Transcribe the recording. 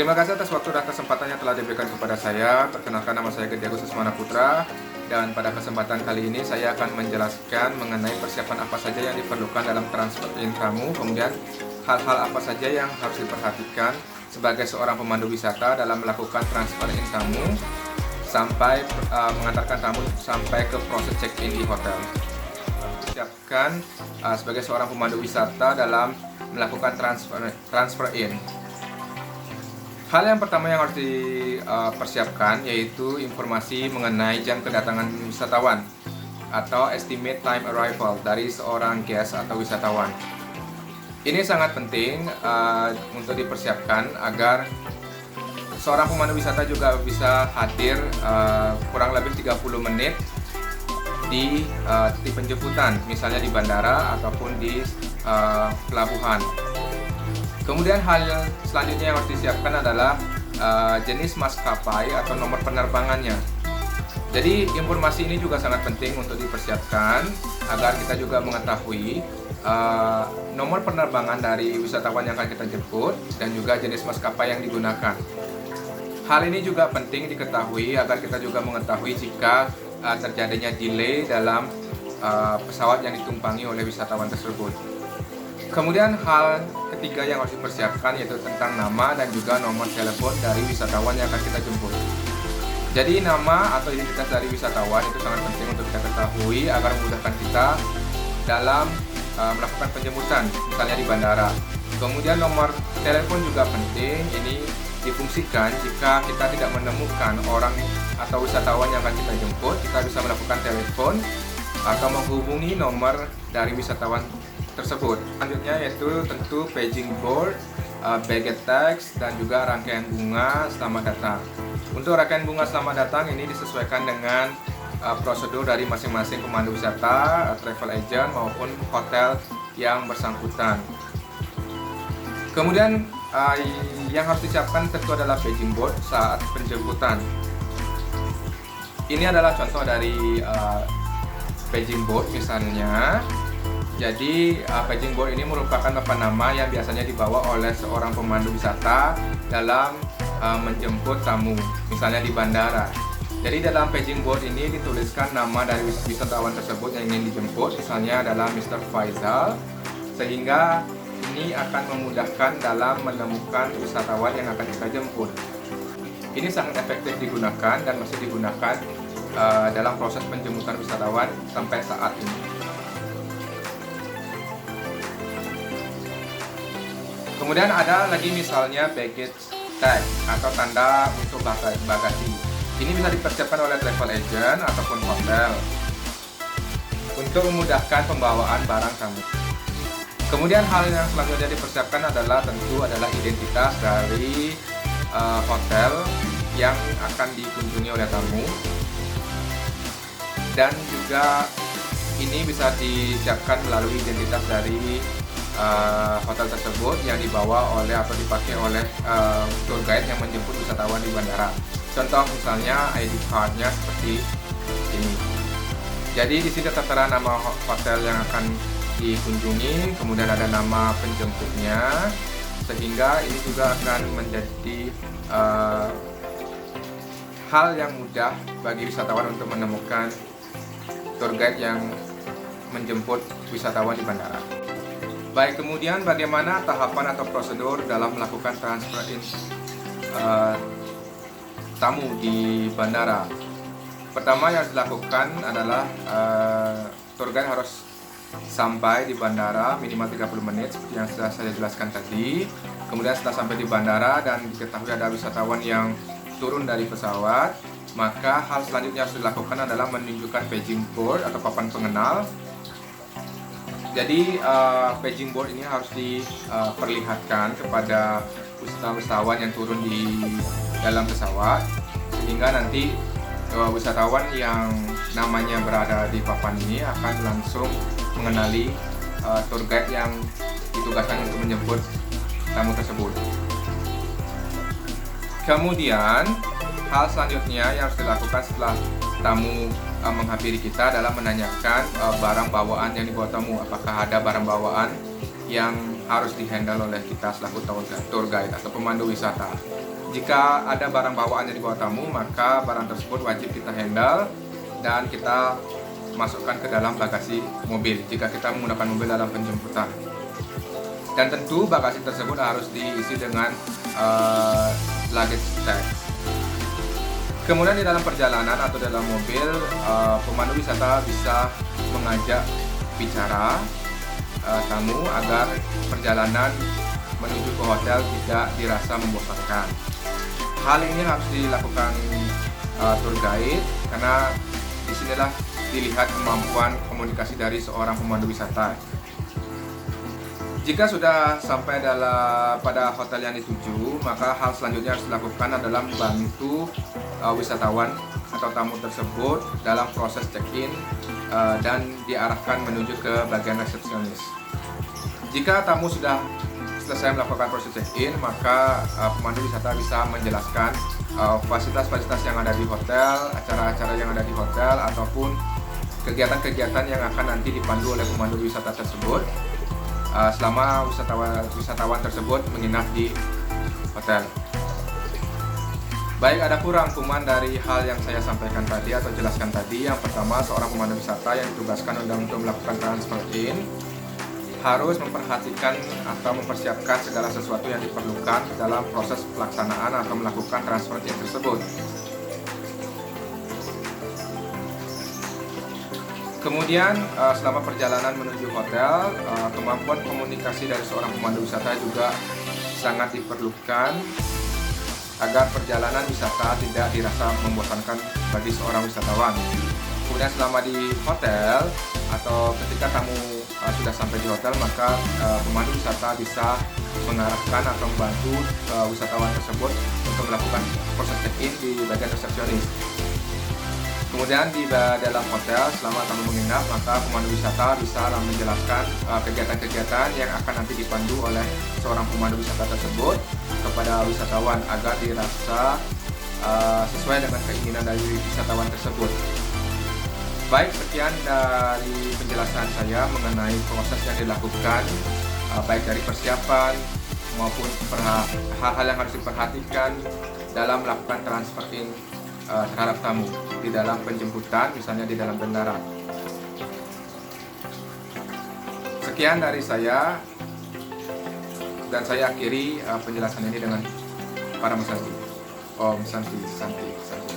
Terima kasih atas waktu dan kesempatan yang telah diberikan kepada saya. Perkenalkan, nama saya Gede Agus Susmana Putra. Dan pada kesempatan kali ini saya akan menjelaskan mengenai persiapan apa saja yang diperlukan dalam transfer in tamu. Kemudian hal-hal apa saja yang harus diperhatikan sebagai seorang pemandu wisata dalam melakukan transfer in tamu sampai mengantarkan tamu sampai ke proses check-in di hotel. Siapkan sebagai seorang pemandu wisata dalam melakukan transfer in. Hal yang pertama yang harus dipersiapkan yaitu informasi mengenai jam kedatangan wisatawan atau estimate time arrival dari seorang guest atau wisatawan. Ini sangat penting untuk dipersiapkan agar seorang pemandu wisata juga bisa hadir kurang lebih 30 menit di titik penjemputan, misalnya di bandara ataupun di pelabuhan. Kemudian hal selanjutnya yang harus disiapkan adalah jenis maskapai atau nomor penerbangannya. Jadi informasi ini juga sangat penting untuk dipersiapkan agar kita juga mengetahui nomor penerbangan dari wisatawan yang akan kita jemput dan juga jenis maskapai yang digunakan. Hal ini juga penting diketahui agar kita juga mengetahui jika terjadinya delay dalam pesawat yang ditumpangi oleh wisatawan tersebut. Kemudian hal ketiga yang harus dipersiapkan yaitu tentang nama dan juga nomor telepon dari wisatawan yang akan kita jemput. Jadi nama atau identitas dari wisatawan itu sangat penting untuk kita ketahui agar memudahkan kita dalam melakukan penjemputan, misalnya di bandara. Kemudian nomor telepon juga penting, ini difungsikan jika kita tidak menemukan orang atau wisatawan yang akan kita jemput, kita bisa melakukan telepon atau menghubungi nomor dari wisatawan tersebut. Selanjutnya yaitu tentu paging board, baggage tags, dan juga rangkaian bunga selamat datang. Untuk rangkaian bunga selamat datang ini disesuaikan dengan prosedur dari masing-masing pemandu wisata, travel agent maupun hotel yang bersangkutan. Kemudian yang harus disiapkan tentu adalah paging board saat penjemputan. Ini adalah contoh dari paging board misalnya. Jadi paging board ini merupakan papan nama yang biasanya dibawa oleh seorang pemandu wisata dalam menjemput tamu, misalnya di bandara. Jadi dalam paging board ini dituliskan nama dari wisatawan tersebut yang ingin dijemput, misalnya adalah Mr. Faisal, sehingga ini akan memudahkan dalam menemukan wisatawan yang akan kita jemput. Ini sangat efektif digunakan dan masih digunakan dalam proses penjemputan wisatawan sampai saat ini. Kemudian ada lagi misalnya baggage tag atau tanda untuk bagasi. Ini bisa dipersiapkan oleh travel agent ataupun hotel untuk memudahkan pembawaan barang tamu. Kemudian hal yang selanjutnya dipersiapkan adalah identitas dari hotel yang akan dikunjungi oleh tamu, dan juga ini bisa disiapkan melalui identitas dari hotel tersebut yang dibawa oleh atau dipakai oleh tour guide yang menjemput wisatawan di bandara. Contoh misalnya ID card-nya seperti ini. Jadi di sini tertera nama hotel yang akan dikunjungi, kemudian ada nama penjemputnya, sehingga ini juga akan menjadi hal yang mudah bagi wisatawan untuk menemukan tour guide yang menjemput wisatawan di bandara. Baik, kemudian bagaimana tahapan atau prosedur dalam melakukan transfer in tamu di bandara? Pertama yang dilakukan adalah tour guide harus sampai di bandara minimal 30 menit seperti yang sudah saya jelaskan tadi. Kemudian setelah sampai di bandara dan diketahui ada wisatawan yang turun dari pesawat, maka hal selanjutnya yang harus dilakukan adalah menunjukkan paging board atau papan pengenal. Jadi paging board ini harus diperlihatkan kepada wisatawan yang turun di dalam pesawat, sehingga nanti wisatawan yang namanya berada di papan ini akan langsung mengenali tour guide yang ditugaskan untuk menjemput tamu tersebut. Kemudian hal selanjutnya yang harus dilakukan setelah tamu menghampiri kita adalah menanyakan barang bawaan yang dibawa tamu. Apakah ada barang bawaan yang harus dihandle oleh kita selaku tour guide atau pemandu wisata. Jika ada barang bawaan yang dibawa tamu, maka barang tersebut wajib kita handle dan kita masukkan ke dalam bagasi mobil jika kita menggunakan mobil dalam penjemputan. Dan tentu bagasi tersebut harus diisi dengan luggage tag. Kemudian di dalam perjalanan atau dalam mobil, pemandu wisata bisa mengajak bicara tamu agar perjalanan menuju ke hotel tidak dirasa membosankan. Hal ini harus dilakukan tour guide karena disinilah dilihat kemampuan komunikasi dari seorang pemandu wisata. Jika sudah sampai pada hotel yang dituju, maka hal selanjutnya harus dilakukan adalah membantu wisatawan atau tamu tersebut dalam proses check-in dan diarahkan menuju ke bagian resepsionis. Jika tamu sudah selesai melakukan proses check-in, maka pemandu wisata bisa menjelaskan fasilitas-fasilitas yang ada di hotel, acara-acara yang ada di hotel, ataupun kegiatan-kegiatan yang akan nanti dipandu oleh pemandu wisata tersebut selama wisatawan tersebut menginap di hotel. Baik, ada rangkuman dari hal yang saya sampaikan tadi atau jelaskan tadi. Yang pertama, seorang pemandu wisata yang ditugaskan untuk melakukan transfer in harus memperhatikan atau mempersiapkan segala sesuatu yang diperlukan dalam proses pelaksanaan atau melakukan transfer in tersebut. Kemudian selama perjalanan menuju hotel, kemampuan komunikasi dari seorang pemandu wisata juga sangat diperlukan agar perjalanan wisata tidak dirasa membosankan bagi seorang wisatawan. Kemudian selama di hotel atau ketika tamu sudah sampai di hotel, maka pemandu wisata bisa mengarahkan atau membantu wisatawan tersebut untuk melakukan proses check-in di bagian resepsionis. Kemudian di dalam hotel selama tamu menginap, maka pemandu wisata bisa menjelaskan kegiatan-kegiatan yang akan nanti dipandu oleh seorang pemandu wisata tersebut kepada wisatawan agar dirasa sesuai dengan keinginan dari wisatawan tersebut. Baik, sekian dari penjelasan saya mengenai proses yang dilakukan baik dari persiapan maupun hal-hal yang harus diperhatikan dalam melakukan transfer in terhadap tamu di dalam penjemputan, misalnya di dalam bandara. Sekian dari saya, dan saya akhiri penjelasan ini dengan para Santi. Om Santi, Santi, Santi.